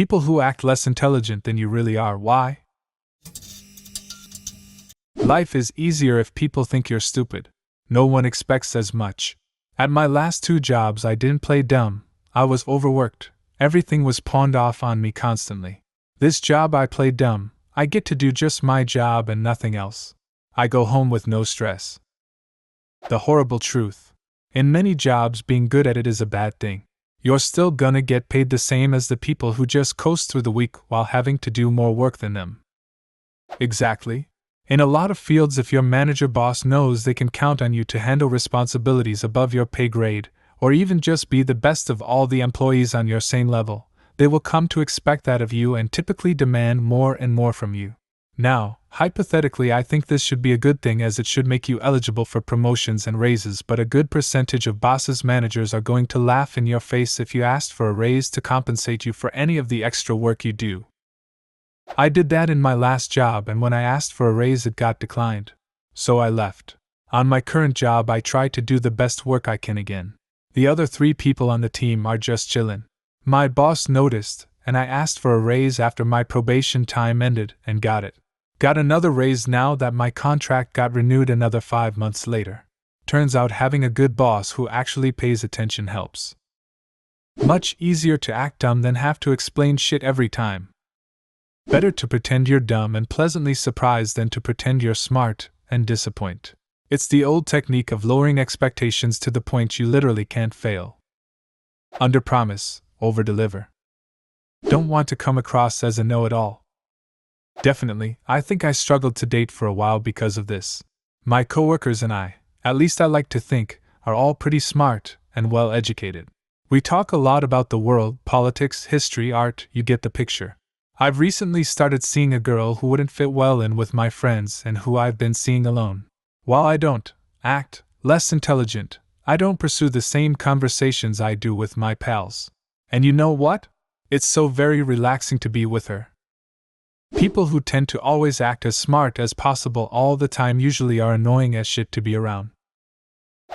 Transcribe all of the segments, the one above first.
People who act less intelligent than you really are. Why? Life is easier if people think you're stupid. No one expects as much. At my last 2 jobs, I didn't play dumb. I was overworked. Everything was pawned off on me constantly. This job, I play dumb. I get to do just my job and nothing else. I go home with no stress. The horrible truth. In many jobs, being good at it is a bad thing. You're still gonna get paid the same as the people who just coast through the week while having to do more work than them. Exactly. In a lot of fields, if your manager boss knows they can count on you to handle responsibilities above your pay grade, or even just be the best of all the employees on your same level, they will come to expect that of you and typically demand more and more from you. Now, hypothetically, I think this should be a good thing, as it should make you eligible for promotions and raises, but a good percentage of bosses' managers are going to laugh in your face if you asked for a raise to compensate you for any of the extra work you do. I did that in my last job, and when I asked for a raise, it got declined. So I left. On my current job, I try to do the best work I can again. The other 3 people on the team are just chillin'. My boss noticed, and I asked for a raise after my probation time ended and got it. Got another raise now that my contract got renewed another 5 months later. Turns out having a good boss who actually pays attention helps. Much easier to act dumb than have to explain shit every time. Better to pretend you're dumb and pleasantly surprised than to pretend you're smart and disappoint. It's the old technique of lowering expectations to the point you literally can't fail. Underpromise, overdeliver. Don't want to come across as a know-it-all. Definitely, I think I struggled to date for a while because of this. My coworkers and I, at least I like to think, are all pretty smart and well educated. We talk a lot about the world, politics, history, art, you get the picture. I've recently started seeing a girl who wouldn't fit well in with my friends and who I've been seeing alone. While I don't act less intelligent, I don't pursue the same conversations I do with my pals. And you know what? It's so very relaxing to be with her. People who tend to always act as smart as possible all the time usually are annoying as shit to be around.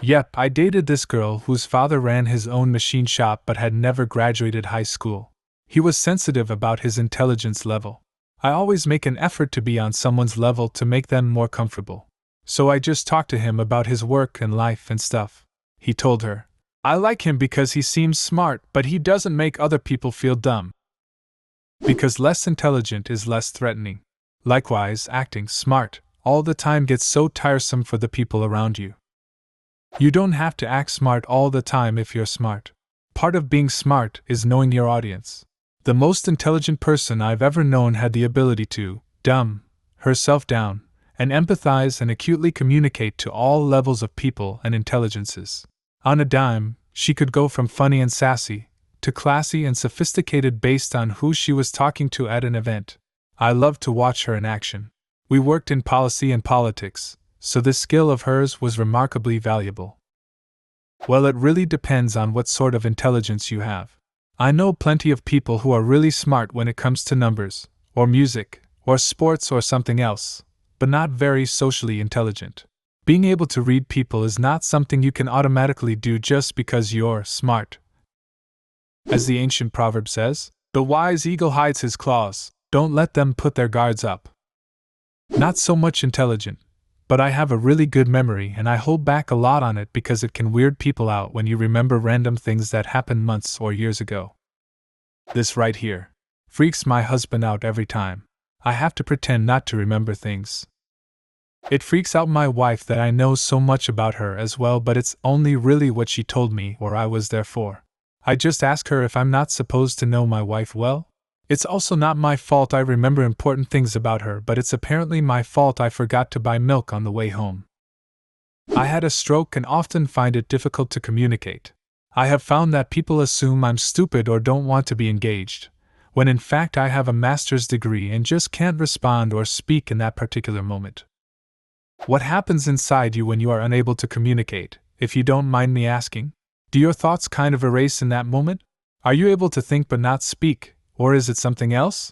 Yep, I dated this girl whose father ran his own machine shop but had never graduated high school. He was sensitive about his intelligence level. I always make an effort to be on someone's level to make them more comfortable. So I just talked to him about his work and life and stuff. He told her, "I like him because he seems smart, but he doesn't make other people feel dumb." Because less intelligent is less threatening. Likewise, acting smart all the time gets so tiresome for the people around you. You don't have to act smart all the time if you're smart. Part of being smart is knowing your audience. The most intelligent person I've ever known had the ability to dumb herself down and empathize and acutely communicate to all levels of people and intelligences. On a dime, she could go from funny and sassy to classy and sophisticated based on who she was talking to at an event. I loved to watch her in action. We worked in policy and politics, so this skill of hers was remarkably valuable. Well, it really depends on what sort of intelligence you have. I know plenty of people who are really smart when it comes to numbers, or music, or sports or something else, but not very socially intelligent. Being able to read people is not something you can automatically do just because you're smart. As the ancient proverb says, "The wise eagle hides his claws, don't let them put their guards up." Not so much intelligent, but I have a really good memory and I hold back a lot on it because it can weird people out when you remember random things that happened months or years ago. This right here freaks my husband out every time. I have to pretend not to remember things. It freaks out my wife that I know so much about her as well, but it's only really what she told me or I was there for. I just ask her if I'm not supposed to know my wife well. It's also not my fault I remember important things about her, but it's apparently my fault I forgot to buy milk on the way home. I had a stroke and often find it difficult to communicate. I have found that people assume I'm stupid or don't want to be engaged, when in fact I have a master's degree and just can't respond or speak in that particular moment. What happens inside you when you are unable to communicate, if you don't mind me asking? Do your thoughts kind of erase in that moment? Are you able to think but not speak, or is it something else?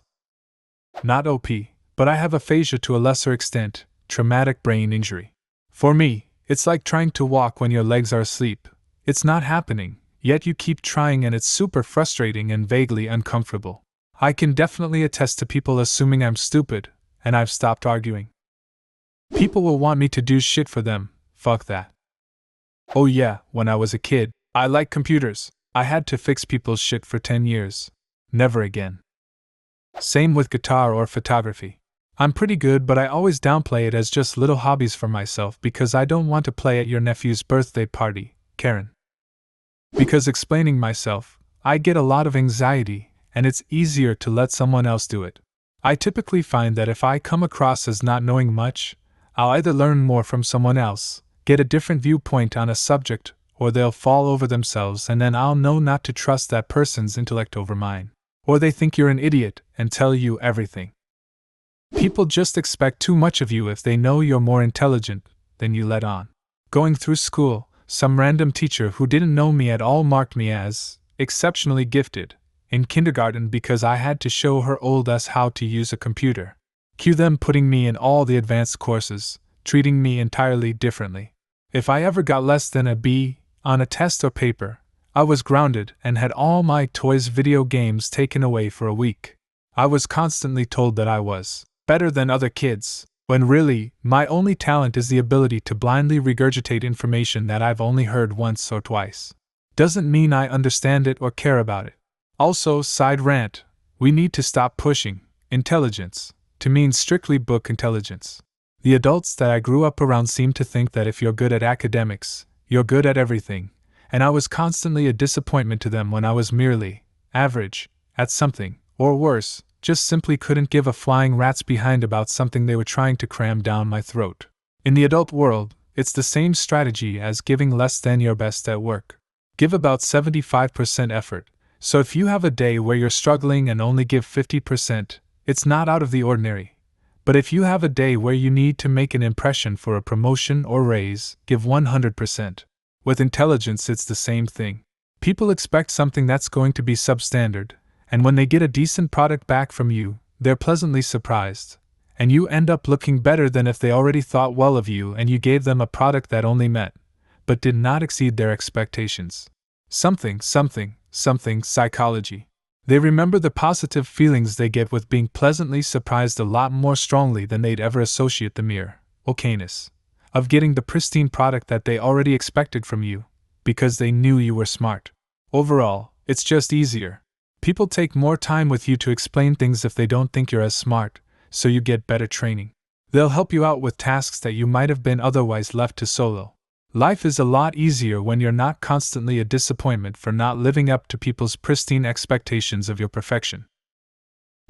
Not OP, but I have aphasia to a lesser extent, traumatic brain injury. For me, it's like trying to walk when your legs are asleep. It's not happening, yet you keep trying and it's super frustrating and vaguely uncomfortable. I can definitely attest to people assuming I'm stupid, and I've stopped arguing. People will want me to do shit for them, fuck that. Oh yeah, when I was a kid, I liked computers. I had to fix people's shit for 10 years. Never again. Same with guitar or photography. I'm pretty good, but I always downplay it as just little hobbies for myself because I don't want to play at your nephew's birthday party, Karen. Because explaining myself, I get a lot of anxiety, and it's easier to let someone else do it. I typically find that if I come across as not knowing much, I'll either learn more from someone else, get a different viewpoint on a subject, or they'll fall over themselves and then I'll know not to trust that person's intellect over mine. Or they think you're an idiot and tell you everything. People just expect too much of you if they know you're more intelligent than you let on. Going through school, some random teacher who didn't know me at all marked me as exceptionally gifted in kindergarten because I had to show her old ass how to use a computer. Cue them putting me in all the advanced courses, treating me entirely differently. If I ever got less than a B on a test or paper, I was grounded and had all my toys, video games taken away for a week. I was constantly told that I was better than other kids, when really, my only talent is the ability to blindly regurgitate information that I've only heard once or twice. Doesn't mean I understand it or care about it. Also, side rant, we need to stop pushing intelligence to mean strictly book intelligence. The adults that I grew up around seem to think that if you're good at academics, you're good at everything, and I was constantly a disappointment to them when I was merely average at something, or worse, just simply couldn't give a flying rat's behind about something they were trying to cram down my throat. In the adult world, it's the same strategy as giving less than your best at work. Give about 75% effort, so if you have a day where you're struggling and only give 50%, it's not out of the ordinary. But if you have a day where you need to make an impression for a promotion or raise, give 100%. With intelligence, it's the same thing. People expect something that's going to be substandard, and when they get a decent product back from you, they're pleasantly surprised, and you end up looking better than if they already thought well of you and you gave them a product that only met, but did not exceed their expectations. Something psychology. They remember the positive feelings they get with being pleasantly surprised a lot more strongly than they'd ever associate the mere okayness of getting the pristine product that they already expected from you, because they knew you were smart. Overall, it's just easier. People take more time with you to explain things if they don't think you're as smart, so you get better training. They'll help you out with tasks that you might have been otherwise left to solo. Life is a lot easier when you're not constantly a disappointment for not living up to people's pristine expectations of your perfection.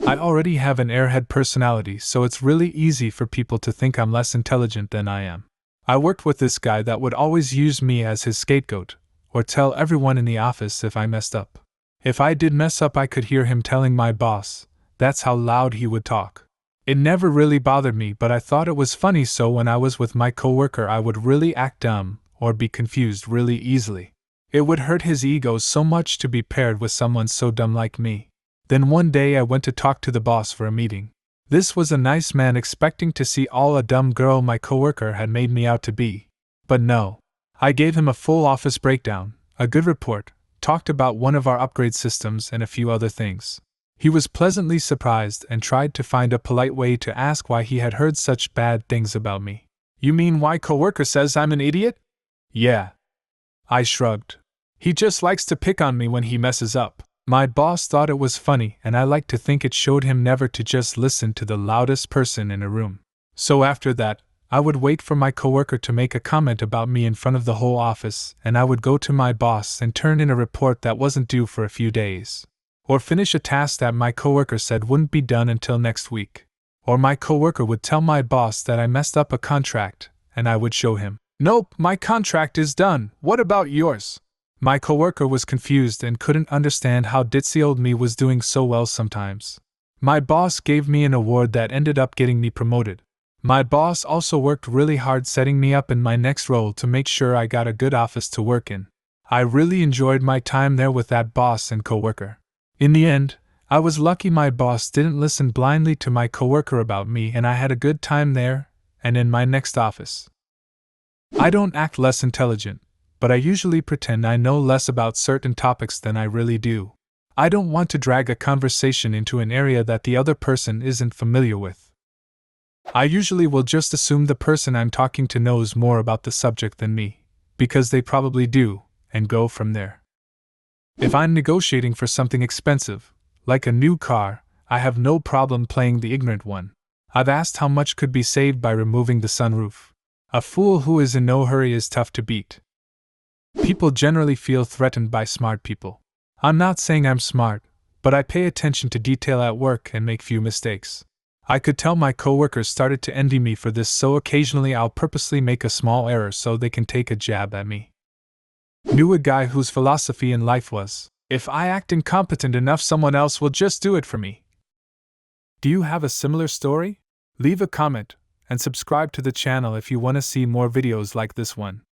I already have an airhead personality, so it's really easy for people to think I'm less intelligent than I am. I worked with this guy that would always use me as his scapegoat, or tell everyone in the office if I messed up. If I did mess up, I could hear him telling my boss. That's how loud he would talk. It never really bothered me, but I thought it was funny, so when I was with my coworker I would really act dumb, or be confused really easily. It would hurt his ego so much to be paired with someone so dumb like me. Then one day I went to talk to the boss for a meeting. This was a nice man expecting to see all a dumb girl my coworker had made me out to be. But no. I gave him a full office breakdown, a good report, talked about one of our upgrade systems and a few other things. He was pleasantly surprised and tried to find a polite way to ask why he had heard such bad things about me. You mean my coworker says I'm an idiot? Yeah. I shrugged. He just likes to pick on me when he messes up. My boss thought it was funny, and I like to think it showed him never to just listen to the loudest person in a room. So after that, I would wait for my coworker to make a comment about me in front of the whole office, and I would go to my boss and turn in a report that wasn't due for a few days. Or finish a task that my coworker said wouldn't be done until next week. Or my coworker would tell my boss that I messed up a contract, and I would show him. Nope, my contract is done, what about yours? My coworker was confused and couldn't understand how ditzy old me was doing so well sometimes. My boss gave me an award that ended up getting me promoted. My boss also worked really hard setting me up in my next role to make sure I got a good office to work in. I really enjoyed my time there with that boss and coworker. In the end, I was lucky my boss didn't listen blindly to my coworker about me, and I had a good time there and in my next office. I don't act less intelligent, but I usually pretend I know less about certain topics than I really do. I don't want to drag a conversation into an area that the other person isn't familiar with. I usually will just assume the person I'm talking to knows more about the subject than me, because they probably do, and go from there. If I'm negotiating for something expensive, like a new car, I have no problem playing the ignorant one. I've asked how much could be saved by removing the sunroof. A fool who is in no hurry is tough to beat. People generally feel threatened by smart people. I'm not saying I'm smart, but I pay attention to detail at work and make few mistakes. I could tell my coworkers started to envy me for this, so occasionally I'll purposely make a small error so they can take a jab at me. Knew a guy whose philosophy in life was, if I act incompetent enough, someone else will just do it for me. Do you have a similar story? Leave a comment and subscribe to the channel if you want to see more videos like this one.